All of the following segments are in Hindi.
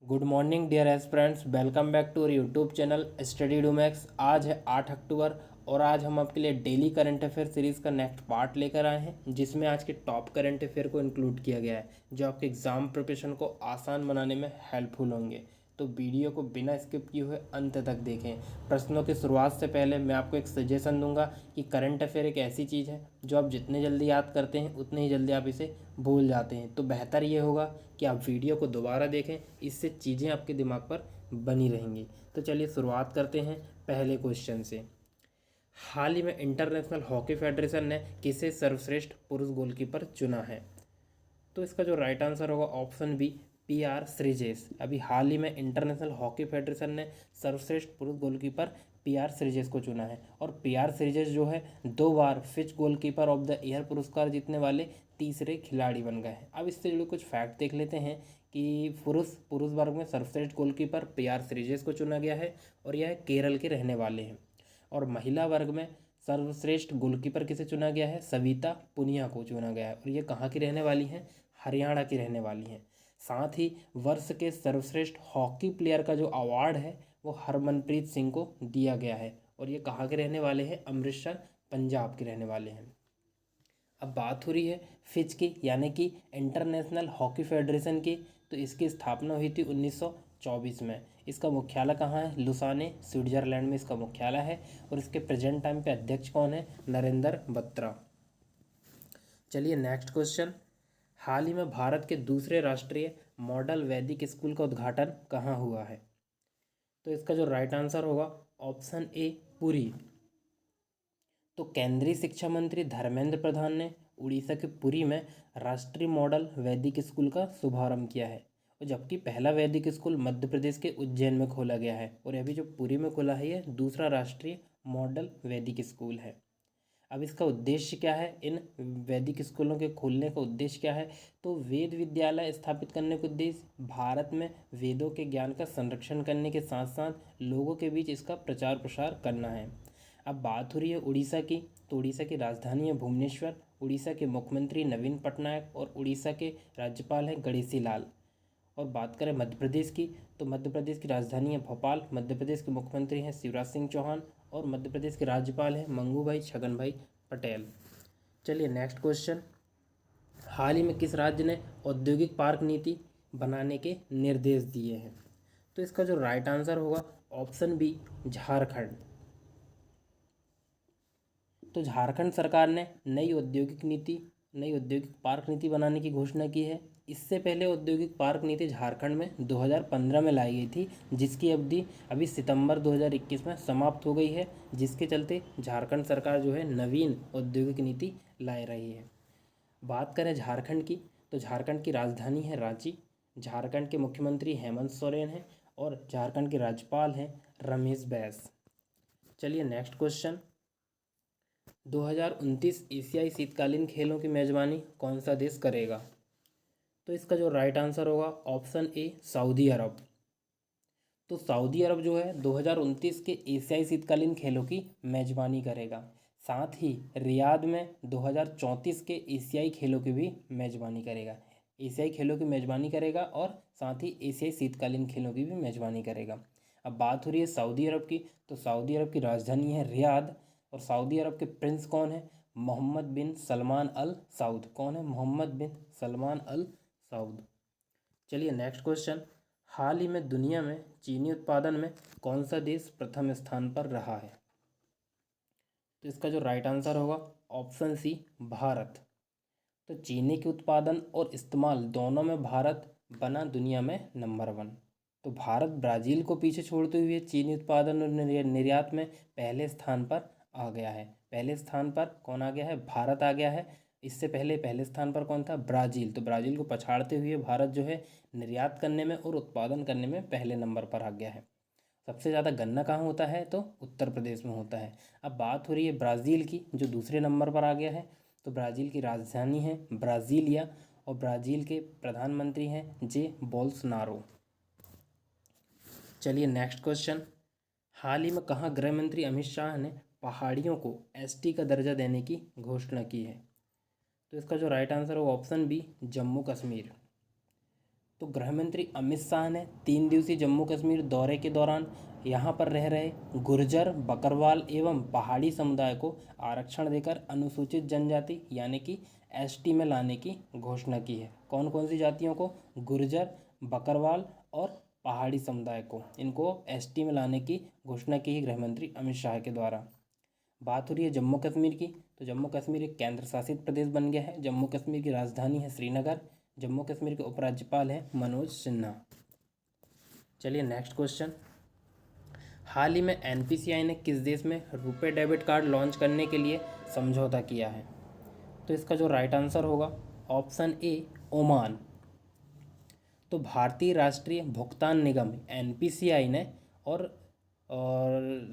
Good morning dear aspirants, welcome back to our YouTube channel study do max. आज है 8 अक्टूबर और आज हम आपके लिए डेली करंट अफेयर सीरीज़ का नेक्स्ट पार्ट लेकर आए हैं, जिसमें आज के टॉप करंट अफेयर को इंक्लूड किया गया है जो आपके एग्ज़ाम प्रिपरेशन को आसान बनाने में हेल्पफुल होंगे। तो वीडियो को बिना स्किप किए हुए अंत तक देखें। प्रश्नों की शुरुआत से पहले मैं आपको एक सजेशन दूंगा कि करंट अफेयर एक ऐसी चीज़ है जो आप जितने जल्दी याद करते हैं उतने ही जल्दी आप इसे भूल जाते हैं। तो बेहतर ये होगा कि आप वीडियो को दोबारा देखें, इससे चीज़ें आपके दिमाग पर बनी रहेंगी। तो चलिए शुरुआत करते हैं पहले क्वेश्चन से। हाल ही में इंटरनेशनल हॉकी फेडरेशन ने किसे सर्वश्रेष्ठ पुरुष गोलकीपर चुना है? तो इसका जो राइट आंसर होगा ऑप्शन बी, पी.आर. श्रीजेश। अभी हाल ही में इंटरनेशनल हॉकी फेडरेशन ने सर्वश्रेष्ठ पुरुष गोलकीपर पी.आर. श्रीजेश को चुना है और पी.आर. श्रीजेश जो है 2 बार FIH goalkeeper of the year पुरस्कार जीतने वाले तीसरे खिलाड़ी बन गए हैं। अब इससे जुड़े कुछ फैक्ट देख लेते हैं कि पुरुष वर्ग में सर्वश्रेष्ठ गोलकीपर पी.आर. श्रीजेश को चुना गया है और यह केरल के रहने वाले हैं। और महिला वर्ग में सर्वश्रेष्ठ गोलकीपर किसे चुना गया है? सविता पुनिया को चुना गया है और ये कहाँ की रहने वाली हैं? हरियाणा की रहने वाली हैं। साथ ही वर्ष के सर्वश्रेष्ठ हॉकी प्लेयर का जो अवार्ड है वो हरमनप्रीत सिंह को दिया गया है और ये कहाँ के रहने वाले हैं? अमृतसर, पंजाब के रहने वाले हैं। अब बात हो रही है फिच की, यानी कि इंटरनेशनल हॉकी फेडरेशन की। तो इसकी स्थापना हुई थी 1924 में। इसका मुख्यालय कहाँ है? लुसाने, स्विट्जरलैंड में इसका मुख्यालय है और इसके प्रेजेंट टाइम पे अध्यक्ष कौन है? नरेंद्र बत्रा। चलिए नेक्स्ट क्वेश्चन। हाल ही में भारत के दूसरे राष्ट्रीय मॉडल वैदिक स्कूल का उद्घाटन कहाँ हुआ है? तो इसका जो राइट आंसर होगा ऑप्शन ए, पुरी। तो केंद्रीय शिक्षा मंत्री धर्मेंद्र प्रधान ने उड़ीसा के पुरी में राष्ट्रीय मॉडल वैदिक स्कूल का शुभारंभ किया है और जबकि पहला वैदिक स्कूल मध्य प्रदेश के उज्जैन में खोला गया है और अभी जो पुरी में खोला है ये दूसरा राष्ट्रीय मॉडल वैदिक स्कूल है। अब इसका उद्देश्य क्या है? इन वैदिक स्कूलों के खोलने का उद्देश्य क्या है? तो वेद विद्यालय स्थापित करने का उद्देश्य भारत में वेदों के ज्ञान का संरक्षण करने के साथ साथ लोगों के बीच इसका प्रचार प्रसार करना है। अब बात हो रही है उड़ीसा की। तो उड़ीसा की राजधानी है भुवनेश्वर। उड़ीसा के मुख्यमंत्री नवीन पटनायक और उड़ीसा के राज्यपाल हैं गणेशी लाल। और बात करें मध्य प्रदेश की, तो मध्य प्रदेश की राजधानी है भोपाल। मध्य प्रदेश के मुख्यमंत्री हैं शिवराज सिंह चौहान और मध्य प्रदेश के राज्यपाल हैं मंगू भाई छगन भाई पटेल। चलिए नेक्स्ट क्वेश्चन। हाल ही में किस राज्य ने औद्योगिक पार्क नीति बनाने के निर्देश दिए हैं? तो इसका जो राइट आंसर होगा ऑप्शन बी, झारखंड। तो झारखंड सरकार ने नई औद्योगिक पार्क नीति बनाने की घोषणा की है। इससे पहले औद्योगिक पार्क नीति झारखंड में 2015 में लाई गई थी, जिसकी अवधि अभी सितंबर 2021 में समाप्त हो गई है, जिसके चलते झारखंड सरकार जो है नवीन औद्योगिक नीति ला रही है। बात करें झारखंड की, तो झारखंड की राजधानी है रांची। झारखंड के मुख्यमंत्री हेमंत सोरेन हैं और झारखंड के राज्यपाल हैं रमेश बैस। चलिए नेक्स्ट क्वेश्चन। 2029 एशियाई शीतकालीन खेलों की मेजबानी कौन सा देश करेगा? तो इसका जो राइट आंसर होगा ऑप्शन ए, सऊदी अरब। तो सऊदी अरब जो है 2029 के एशियाई शीतकालीन खेलों की मेजबानी करेगा। साथ ही रियाद में 2034 के एशियाई खेलों की भी मेजबानी करेगा। एशियाई खेलों की मेजबानी करेगा और साथ ही एशियाई शीतकालीन खेलों की भी मेजबानी करेगा। अब बात हो रही है सऊदी अरब की। तो सऊदी अरब की राजधानी है रियाद और सऊदी अरब के प्रिंस कौन है? मोहम्मद बिन सलमान अल सऊद। कौन है? मोहम्मद बिन सलमान अल सऊद। चलिए नेक्स्ट क्वेश्चन। हाल ही में दुनिया में चीनी उत्पादन में कौन सा देश प्रथम स्थान पर रहा है? तो इसका जो राइट आंसर होगा ऑप्शन सी, भारत। तो चीनी के उत्पादन और इस्तेमाल दोनों में भारत बना दुनिया में नंबर 1। तो भारत ब्राज़ील को पीछे छोड़ते हुए चीनी उत्पादन और निर्यात में पहले स्थान पर आ गया है। पहले स्थान पर कौन आ गया है? भारत आ गया है। इससे पहले पहले स्थान पर कौन था? ब्राज़ील। तो ब्राज़ील को पछाड़ते हुए भारत जो है निर्यात करने में और उत्पादन करने में पहले नंबर पर आ गया है। सबसे ज़्यादा गन्ना कहाँ होता है? तो उत्तर प्रदेश में होता है। अब बात हो रही है ब्राज़ील की, जो दूसरे नंबर पर आ गया है। तो ब्राज़ील की राजधानी है ब्राज़ीलिया और ब्राज़ील के प्रधानमंत्री हैं जे बोल्सोनारो। चलिए नेक्स्ट क्वेश्चन। हाल ही में कहाँ गृह मंत्री अमित शाह ने पहाड़ियों को एसटी का दर्जा देने की घोषणा की है? तो इसका जो राइट आंसर होगा ऑप्शन बी, जम्मू कश्मीर। तो गृह मंत्री अमित शाह ने 3 दिवसीय जम्मू कश्मीर दौरे के दौरान यहाँ पर रह रहे गुर्जर, बकरवाल एवं पहाड़ी समुदाय को आरक्षण देकर अनुसूचित जनजाति यानी कि एसटी में लाने की घोषणा की है। कौन कौन सी जातियों को? गुर्जर, बकरवाल और पहाड़ी समुदाय को, इनको एसटी में लाने की घोषणा की है गृह मंत्री अमित शाह के द्वारा। बात हो रही है जम्मू कश्मीर की, तो जम्मू कश्मीर एक केंद्र शासित प्रदेश बन गया है। जम्मू कश्मीर की राजधानी है श्रीनगर। जम्मू कश्मीर के उपराज्यपाल हैं मनोज सिन्हा। चलिए नेक्स्ट क्वेश्चन। हाल ही में एनपीसीआई ने किस देश में रुपे डेबिट कार्ड लॉन्च करने के लिए समझौता किया है? तो इसका जो राइट आंसर होगा ऑप्शन ए ओमान। तो भारतीय राष्ट्रीय भुगतान निगम एनपीसीआई ने और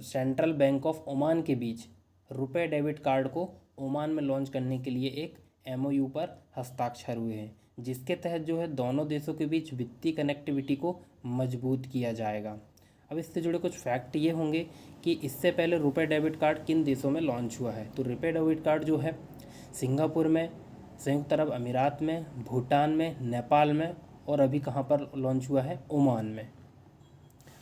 सेंट्रल बैंक ऑफ ओमान के बीच रुपे डेबिट कार्ड को ओमान में लॉन्च करने के लिए एक एमओयू पर हस्ताक्षर हुए हैं, जिसके तहत जो है दोनों देशों के बीच वित्तीय कनेक्टिविटी को मजबूत किया जाएगा। अब इससे जुड़े कुछ फैक्ट ये होंगे कि इससे पहले रुपे डेबिट कार्ड किन देशों में लॉन्च हुआ है। तो रुपे डेबिट कार्ड जो है सिंगापुर में, संयुक्त अरब अमीरात में, भूटान में, नेपाल में और अभी कहाँ पर लॉन्च हुआ है? ओमान में।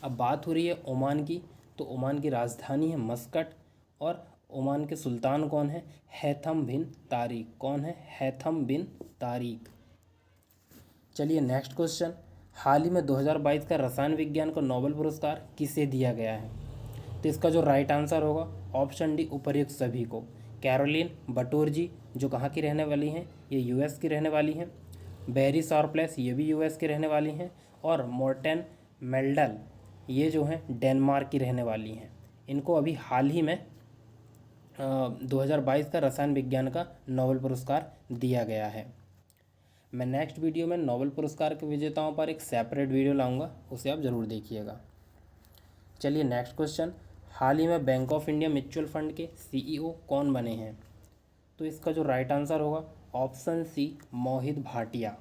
अब बात हो रही है ओमान की, तो ओमान की राजधानी है मस्कट और ओमान के सुल्तान कौन है? हैथम बिन तारिक। कौन है? हैथम बिन तारिक। चलिए नेक्स्ट क्वेश्चन। हाल ही में 2022 का रसायन विज्ञान का नोबेल पुरस्कार किसे दिया गया है? तो इसका जो राइट आंसर होगा ऑप्शन डी उपर्युक्त सभी को। कैरोलिन बटोरजी जो कहाँ की रहने वाली हैं? ये यूएस की रहने वाली हैं। बेरी शार्पलेस ये भी यूएस की रहने वाली हैं। और मोर्टेन मेल्डल ये जो हैं डेनमार्क की रहने वाली हैं। इनको अभी हाल ही में 2022 का रसायन विज्ञान का नोबेल पुरस्कार दिया गया है। मैं नेक्स्ट वीडियो में नोबेल पुरस्कार के विजेताओं पर एक सेपरेट वीडियो लाऊंगा, उसे आप ज़रूर देखिएगा। चलिए नेक्स्ट क्वेश्चन। हाल ही में bank of India mutual fund के सीईओ कौन बने हैं? तो इसका जो राइट आंसर होगा ऑप्शन सी मोहित भाटिया।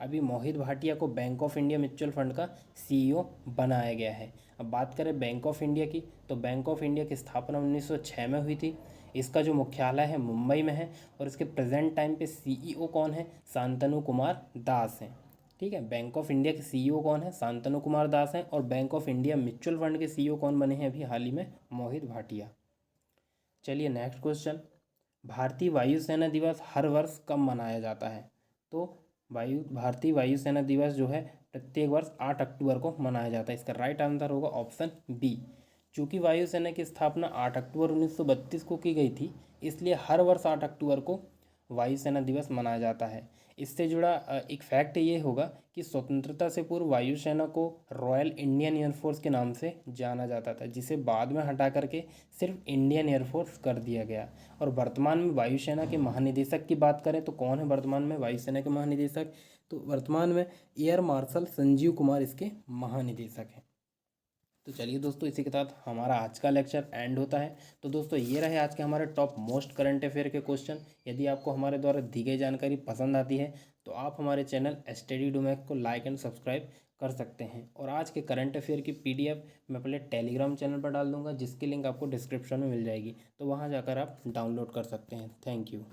अभी मोहित भाटिया को bank of India mutual fund का सीईओ बनाया गया है। अब बात करें बैंक ऑफ इंडिया की, तो बैंक ऑफ इंडिया की स्थापना 1906 में हुई थी। इसका जो मुख्यालय है मुंबई में है और इसके प्रेजेंट टाइम पे सीईओ कौन है? शांतनु कुमार दास हैं। ठीक है, बैंक ऑफ इंडिया के सीईओ कौन है? शांतनु कुमार दास हैं। और bank of India mutual fund के सीईओ कौन बने हैं अभी हाल ही में? मोहित भाटिया। चलिए नेक्स्ट क्वेश्चन। भारतीय वायुसेना दिवस हर वर्ष कब मनाया जाता है? तो भारतीय वायुसेना दिवस जो है प्रत्येक वर्ष 8 अक्टूबर को मनाया जाता है। इसका राइट आंसर होगा ऑप्शन बी। चूँकि वायुसेना की स्थापना 8 अक्टूबर 1932 को की गई थी, इसलिए हर वर्ष 8 अक्टूबर को वायुसेना दिवस मनाया जाता है। इससे जुड़ा एक फैक्ट ये होगा कि स्वतंत्रता से पूर्व वायुसेना को रॉयल इंडियन एयरफोर्स के नाम से जाना जाता था, जिसे बाद में हटा करके सिर्फ इंडियन एयरफोर्स कर दिया गया। और वर्तमान में वायुसेना के महानिदेशक की बात करें तो कौन है वर्तमान में वायुसेना के महानिदेशक? तो वर्तमान में एयर मार्शल संजीव कुमार इसके महानिदेशक हैं। तो चलिए दोस्तों, इसी के साथ हमारा आज का लेक्चर एंड होता है। तो दोस्तों ये रहे आज के हमारे टॉप मोस्ट करंट अफेयर के क्वेश्चन। यदि आपको हमारे द्वारा दी गई जानकारी पसंद आती है तो आप हमारे चैनल स्टडी डूमैक्स को लाइक एंड सब्सक्राइब कर सकते हैं। और आज के करंट अफेयर की PDF मैं पहले टेलीग्राम चैनल पर डाल दूंगा, जिसकी लिंक आपको डिस्क्रिप्शन में मिल जाएगी, तो वहाँ जाकर आप डाउनलोड कर सकते हैं। Thank you.